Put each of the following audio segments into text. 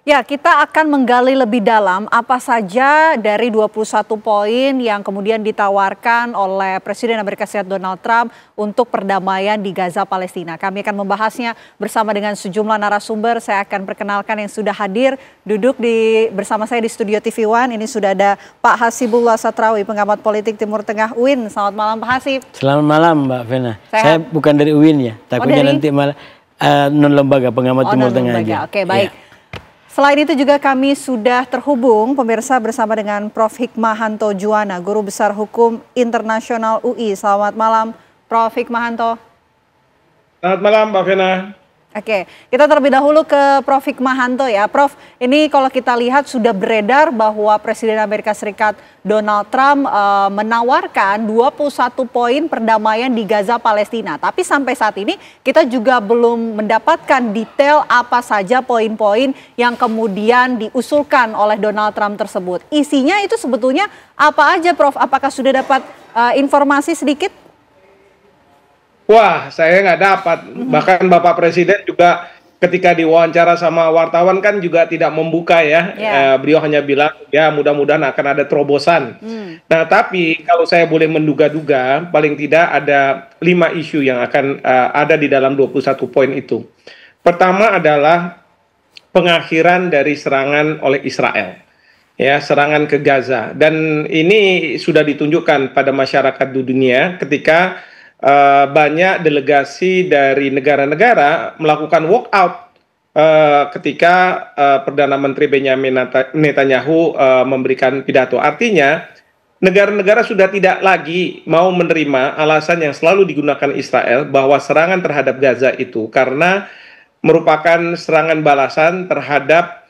Ya, kita akan menggali lebih dalam apa saja dari 21 poin yang kemudian ditawarkan oleh Presiden Amerika Serikat Donald Trump untuk perdamaian di Gaza, Palestina. Kami akan membahasnya bersama dengan sejumlah narasumber. Saya akan perkenalkan yang sudah hadir duduk bersama saya di studio TV One. Ini sudah ada Pak Hasibullah Satrawi, pengamat politik Timur Tengah UIN. Selamat malam Pak Hasib. Selamat malam Mbak Vena. Sehat? Saya bukan dari UIN ya, takutnya nanti malah non lembaga pengamat Timur Tengah aja. Oke, baik. Ya. Selain itu juga kami sudah terhubung pemirsa bersama dengan Prof. Hikmahanto Juwana, Guru Besar Hukum Internasional UI. Selamat malam Prof. Hikmahanto. Selamat malam Mbak Vena. Oke, kita terlebih dahulu ke Prof. Hikmahanto ya. Prof, ini kalau kita lihat sudah beredar bahwa Presiden Amerika Serikat Donald Trump menawarkan 21 poin perdamaian di Gaza, Palestina. Tapi sampai saat ini kita juga belum mendapatkan detail apa saja poin-poin yang kemudian diusulkan oleh Donald Trump tersebut. Isinya itu sebetulnya apa aja Prof? Apakah sudah dapat informasi sedikit? Wah, saya nggak dapat. Bahkan Bapak Presiden juga ketika diwawancara sama wartawan kan juga tidak membuka ya. Beliau hanya bilang ya mudah-mudahan akan ada terobosan. Nah, tapi kalau saya boleh menduga-duga, paling tidak ada 5 isu yang akan ada di dalam 21 poin itu. Pertama adalah pengakhiran dari serangan oleh Israel. Ya, serangan ke Gaza. Dan ini sudah ditunjukkan pada masyarakat dunia ketika banyak delegasi dari negara-negara melakukan walkout ketika Perdana Menteri Benjamin Netanyahu memberikan pidato. Artinya negara-negara sudah tidak lagi mau menerima alasan yang selalu digunakan Israel bahwa serangan terhadap Gaza itu karena merupakan serangan balasan terhadap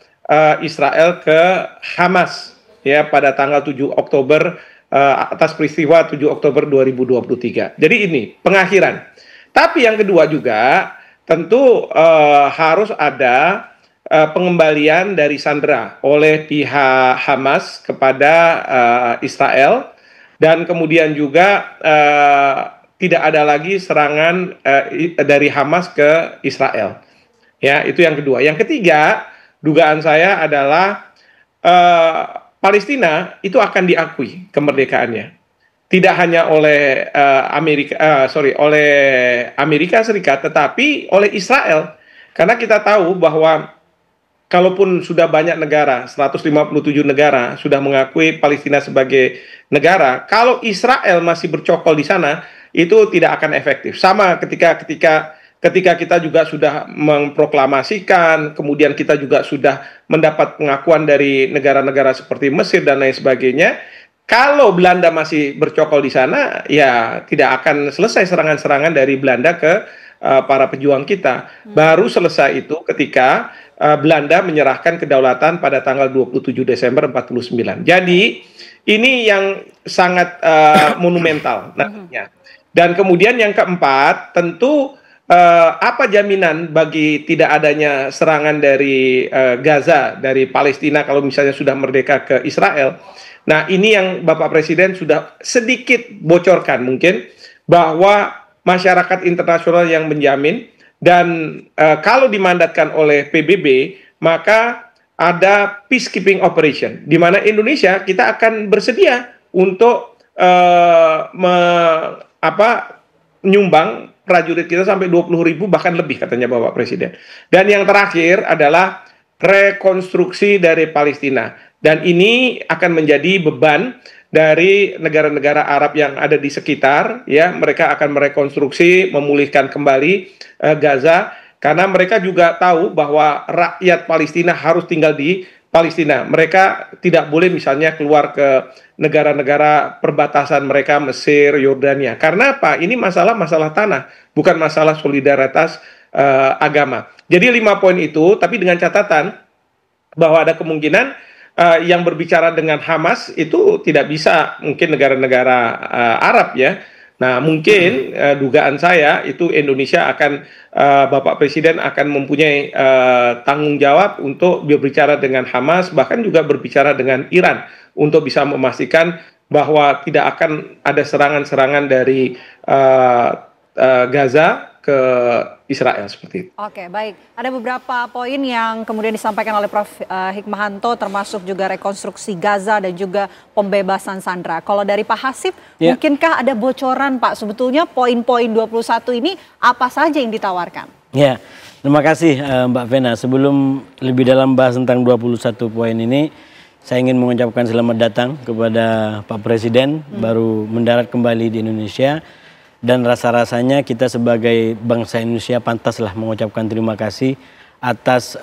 Israel ke Hamas ya pada tanggal 7 Oktober atas peristiwa 7 Oktober 2023. Jadi ini pengakhiran. Tapi yang kedua juga tentu harus ada pengembalian dari sandera oleh pihak Hamas kepada Israel dan kemudian juga tidak ada lagi serangan dari Hamas ke Israel. Ya, itu yang kedua. Yang ketiga, dugaan saya adalah Palestina itu akan diakui kemerdekaannya, tidak hanya oleh oleh Amerika Serikat, tetapi oleh Israel. Karena kita tahu bahwa kalaupun sudah banyak negara, 157 negara sudah mengakui Palestina sebagai negara, kalau Israel masih bercokol di sana, itu tidak akan efektif. Sama ketika kita juga sudah memproklamasikan, kemudian kita juga sudah mendapat pengakuan dari negara-negara seperti Mesir dan lain sebagainya, kalau Belanda masih bercokol di sana, ya tidak akan selesai serangan-serangan dari Belanda ke para pejuang kita. Baru selesai itu ketika Belanda menyerahkan kedaulatan pada tanggal 27 Desember 49. Jadi ini yang sangat monumental nantinya. Dan kemudian yang keempat, tentu apa jaminan bagi tidak adanya serangan dari Gaza, dari Palestina kalau misalnya sudah merdeka ke Israel. Nah, ini yang Bapak Presiden sudah sedikit bocorkan mungkin bahwa masyarakat internasional yang menjamin dan kalau dimandatkan oleh PBB maka ada peacekeeping operation di mana Indonesia kita akan bersedia untuk menyumbang prajurit kita sampai 20.000 bahkan lebih katanya Bapak Presiden. Dan yang terakhir adalah rekonstruksi dari Palestina. Dan ini akan menjadi beban dari negara-negara Arab yang ada di sekitar, ya, mereka akan merekonstruksi, memulihkan kembali Gaza karena mereka juga tahu bahwa rakyat Palestina harus tinggal di Palestina. Mereka tidak boleh misalnya keluar ke negara-negara perbatasan mereka, Mesir, Yordania. Karena apa? Ini masalah tanah, bukan masalah solidaritas agama. Jadi 5 poin itu, tapi dengan catatan bahwa ada kemungkinan yang berbicara dengan Hamas itu tidak bisa mungkin negara-negara Arab ya. Nah mungkin dugaan saya itu Indonesia akan Bapak Presiden akan mempunyai tanggung jawab untuk berbicara dengan Hamas, bahkan juga berbicara dengan Iran untuk bisa memastikan bahwa tidak akan ada serangan-serangan dari Gaza ke Israel seperti itu. Oke, baik. Ada beberapa poin yang kemudian disampaikan oleh Prof. Hikmahanto, termasuk juga rekonstruksi Gaza dan juga pembebasan sandera. Kalau dari Pak Hasib, mungkinkah ada bocoran Pak, sebetulnya poin-poin 21 ini apa saja yang ditawarkan? Ya, terima kasih Mbak Vena. Sebelum lebih dalam bahas tentang 21 poin ini, saya ingin mengucapkan selamat datang kepada Pak Presiden baru mendarat kembali di Indonesia, dan rasa-rasanya kita sebagai bangsa Indonesia pantaslah mengucapkan terima kasih atas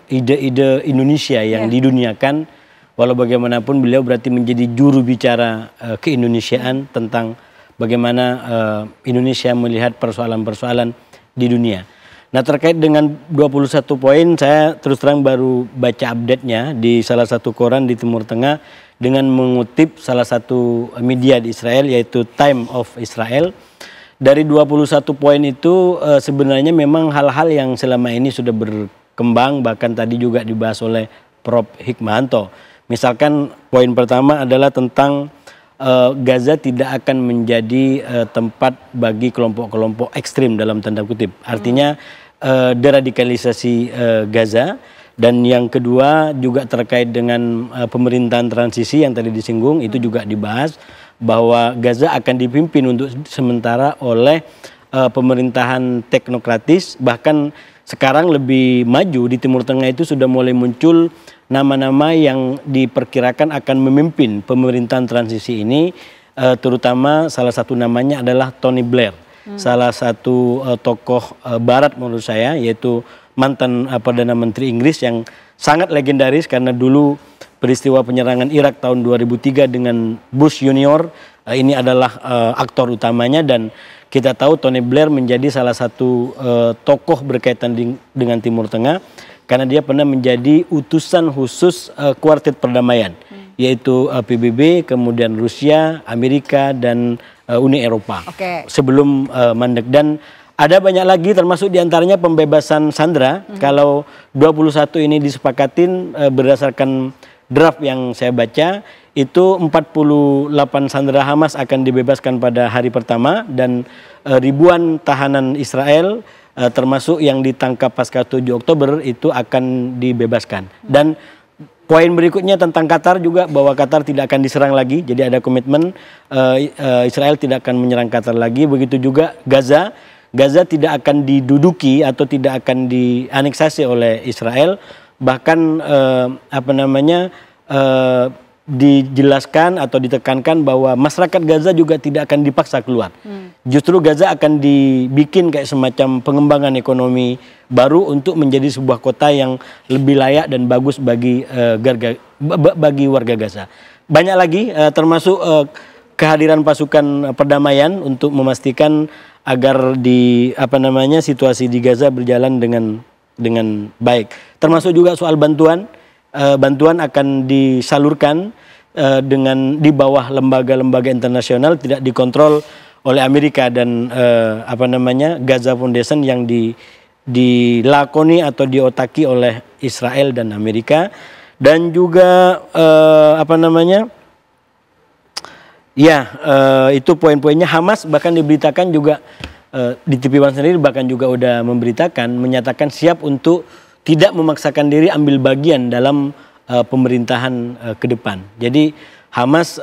ide-ide Indonesia yang diduniakan. Walau bagaimanapun beliau berarti menjadi juru bicara keindonesiaan tentang bagaimana Indonesia melihat persoalan-persoalan di dunia. Nah, terkait dengan 21 poin, saya terus terang baru baca update-nya di salah satu koran di Timur Tengah dengan mengutip salah satu media di Israel, yaitu Time of Israel. Dari 21 poin itu sebenarnya memang hal-hal yang selama ini sudah berkembang, bahkan tadi juga dibahas oleh Prof. Hikmahanto. Misalkan poin pertama adalah tentang Gaza tidak akan menjadi tempat bagi kelompok-kelompok ekstrim dalam tanda kutip. Artinya deradikalisasi Gaza. Dan yang kedua juga terkait dengan pemerintahan transisi yang tadi disinggung, itu juga dibahas bahwa Gaza akan dipimpin untuk sementara oleh pemerintahan teknokratis. Bahkan sekarang lebih maju di Timur Tengah itu sudah mulai muncul nama-nama yang diperkirakan akan memimpin pemerintahan transisi ini, terutama salah satu namanya adalah Tony Blair, salah satu tokoh barat menurut saya, yaitu mantan Perdana Menteri Inggris yang sangat legendaris karena dulu peristiwa penyerangan Irak tahun 2003 dengan Bush Junior, ini adalah aktor utamanya, dan kita tahu Tony Blair menjadi salah satu tokoh berkaitan dengan Timur Tengah karena dia pernah menjadi utusan khusus kuartet perdamaian, yaitu PBB, kemudian Rusia, Amerika, dan Uni Eropa sebelum mandek. Dan ada banyak lagi, termasuk diantaranya pembebasan sandera. Kalau 21 ini disepakatin berdasarkan draft yang saya baca, itu 48 sandera Hamas akan dibebaskan pada hari pertama, dan ribuan tahanan Israel termasuk yang ditangkap pasca 7 Oktober itu akan dibebaskan. Dan poin berikutnya tentang Qatar juga, bahwa Qatar tidak akan diserang lagi. Jadi ada komitmen Israel tidak akan menyerang Qatar lagi. Begitu juga Gaza. Gaza tidak akan diduduki atau tidak akan dianeksasi oleh Israel. Bahkan dijelaskan atau ditekankan bahwa masyarakat Gaza juga tidak akan dipaksa keluar. Justru Gaza akan dibikin kayak semacam pengembangan ekonomi baru untuk menjadi sebuah kota yang lebih layak dan bagus bagi warga Gaza. Banyak lagi, termasuk kehadiran pasukan perdamaian untuk memastikan agar situasi di Gaza berjalan dengan baik. Termasuk juga soal bantuan. Bantuan akan disalurkan di bawah lembaga-lembaga internasional, tidak dikontrol oleh Amerika dan Gaza Foundation yang dilakoni atau diotaki oleh Israel dan Amerika. Dan juga itu poin-poinnya. Hamas bahkan diberitakan juga di TV One sendiri, bahkan juga udah menyatakan siap untuk tidak memaksakan diri ambil bagian dalam pemerintahan ke depan. Jadi Hamas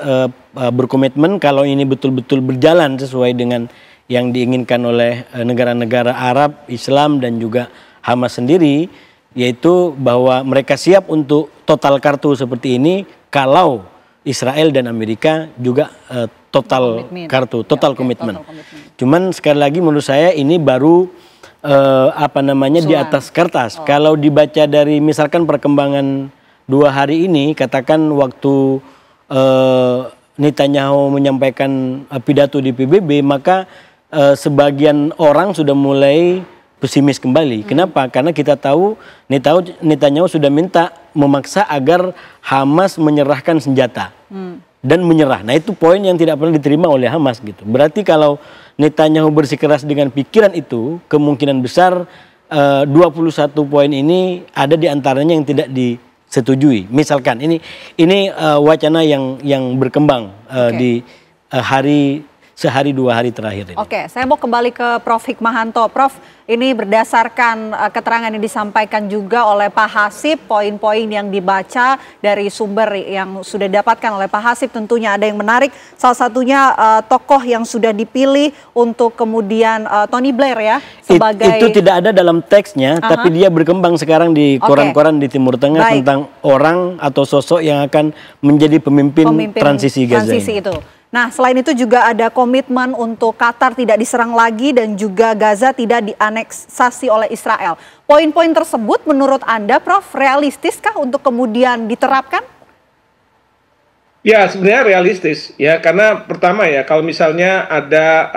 berkomitmen kalau ini betul-betul berjalan sesuai dengan yang diinginkan oleh negara-negara Arab, Islam, dan juga Hamas sendiri, yaitu bahwa mereka siap untuk total kartu seperti ini kalau Israel dan Amerika juga total kartu, total komitmen. Cuman sekali lagi menurut saya ini baru di atas kertas. Kalau dibaca dari misalkan perkembangan 2 hari ini, katakan waktu Netanyahu menyampaikan pidato di PBB, maka sebagian orang sudah mulai pesimis kembali. Kenapa? Karena kita tahu Netanyahu sudah minta memaksa agar Hamas menyerahkan senjata dan menyerah. Nah, itu poin yang tidak pernah diterima oleh Hamas gitu. Berarti kalau Netanyahu bersikeras dengan pikiran itu, kemungkinan besar 21 poin ini ada di antaranya yang tidak disetujui. Misalkan ini wacana yang berkembang di hari sehari 2 hari terakhir ini. Oke, saya mau kembali ke Prof. Hikmahanto. Prof, ini berdasarkan keterangan yang disampaikan juga oleh Pak Hasip, poin-poin yang dibaca dari sumber yang sudah didapatkan oleh Pak Hasip tentunya ada yang menarik. Salah satunya tokoh yang sudah dipilih untuk kemudian Tony Blair ya sebagai... Itu tidak ada dalam teksnya, tapi dia berkembang sekarang di koran-koran di Timur Tengah tentang orang atau sosok yang akan menjadi pemimpin transisi Gaza ini. Itu. Nah, selain itu juga ada komitmen untuk Qatar tidak diserang lagi dan juga Gaza tidak dianeksasi oleh Israel. Poin-poin tersebut menurut Anda, Prof, realistiskah untuk kemudian diterapkan? Ya, sebenarnya realistis ya, karena pertama ya, kalau misalnya ada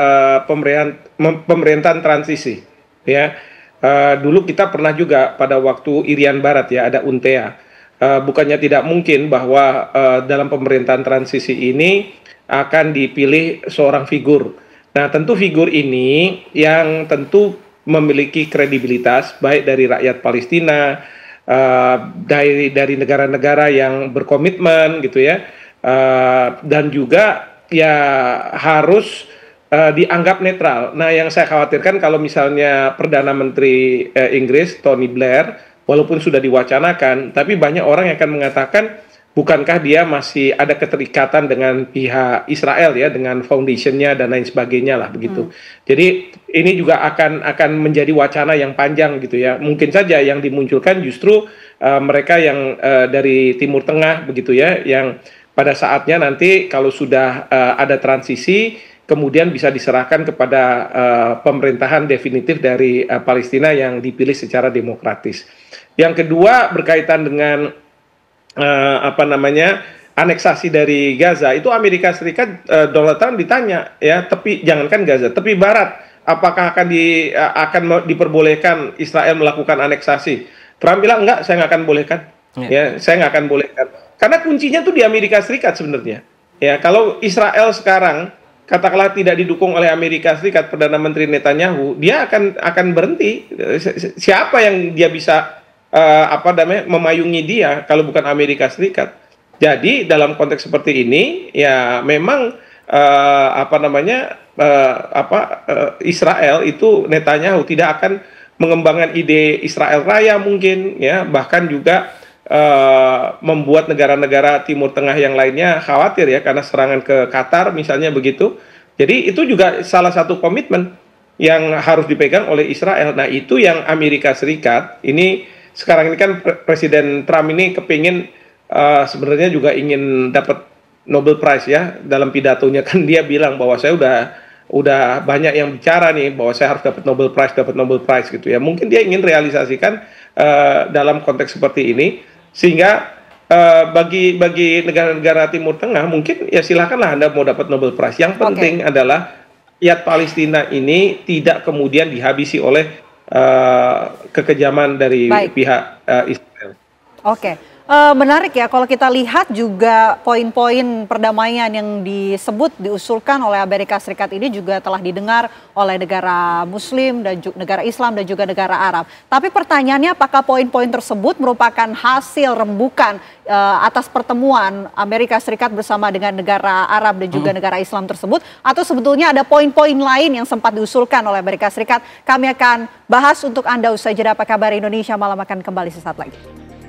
pemerintahan transisi ya, dulu kita pernah juga pada waktu Irian Barat ya, ada UNTEA. Bukannya tidak mungkin bahwa dalam pemerintahan transisi ini akan dipilih seorang figur. Nah, tentu figur ini yang tentu memiliki kredibilitas baik dari rakyat Palestina, dari negara-negara yang berkomitmen gitu ya, dan juga ya harus dianggap netral. Nah, yang saya khawatirkan kalau misalnya Perdana Menteri Inggris Tony Blair, walaupun sudah diwacanakan, tapi banyak orang yang akan mengatakan, bukankah dia masih ada keterikatan dengan pihak Israel ya, dengan foundation-nya dan lain sebagainya lah begitu. Jadi ini juga akan menjadi wacana yang panjang gitu ya. Mungkin saja yang dimunculkan justru mereka yang dari Timur Tengah begitu ya, yang pada saatnya nanti kalau sudah ada transisi, kemudian bisa diserahkan kepada pemerintahan definitif dari Palestina yang dipilih secara demokratis. Yang kedua berkaitan dengan aneksasi dari Gaza, itu Amerika Serikat, Donald Trump ditanya ya, jangankan Gaza, tepi barat apakah akan diperbolehkan Israel melakukan aneksasi. Trump bilang enggak, saya nggak akan bolehkan. Ya, saya nggak akan bolehkan. Karena kuncinya tuh di Amerika Serikat sebenarnya. Ya, kalau Israel sekarang katakanlah tidak didukung oleh Amerika Serikat, Perdana Menteri Netanyahu, dia akan berhenti. Siapa yang dia bisa memayungi dia kalau bukan Amerika Serikat. Jadi dalam konteks seperti ini ya memang Israel itu, Netanyahu tidak akan mengembangkan ide Israel Raya mungkin ya, bahkan juga membuat negara-negara Timur Tengah yang lainnya khawatir ya karena serangan ke Qatar misalnya begitu. Jadi itu juga salah satu komitmen yang harus dipegang oleh Israel. Nah, itu yang Amerika Serikat ini sekarang ini kan Presiden Trump ini kepingin sebenarnya juga ingin dapat Nobel Prize ya. Dalam pidatonya kan dia bilang bahwa saya udah banyak yang bicara nih bahwa saya harus dapat Nobel Prize gitu ya. Mungkin dia ingin realisasikan dalam konteks seperti ini, sehingga bagi negara-negara Timur Tengah mungkin ya silakanlah Anda mau dapat Nobel Prize. Yang penting adalah rakyat Palestina ini tidak kemudian dihabisi oleh kekejaman dari pihak Israel. Menarik ya kalau kita lihat juga poin-poin perdamaian yang diusulkan oleh Amerika Serikat ini juga telah didengar oleh negara Muslim dan negara Islam dan juga negara Arab. Tapi pertanyaannya apakah poin-poin tersebut merupakan hasil rembukan atas pertemuan Amerika Serikat bersama dengan negara Arab dan juga negara Islam tersebut, atau sebetulnya ada poin-poin lain yang sempat diusulkan oleh Amerika Serikat? Kami akan bahas untuk Anda usai jeda. Apa kabar Indonesia Malam akan kembali sesaat lagi.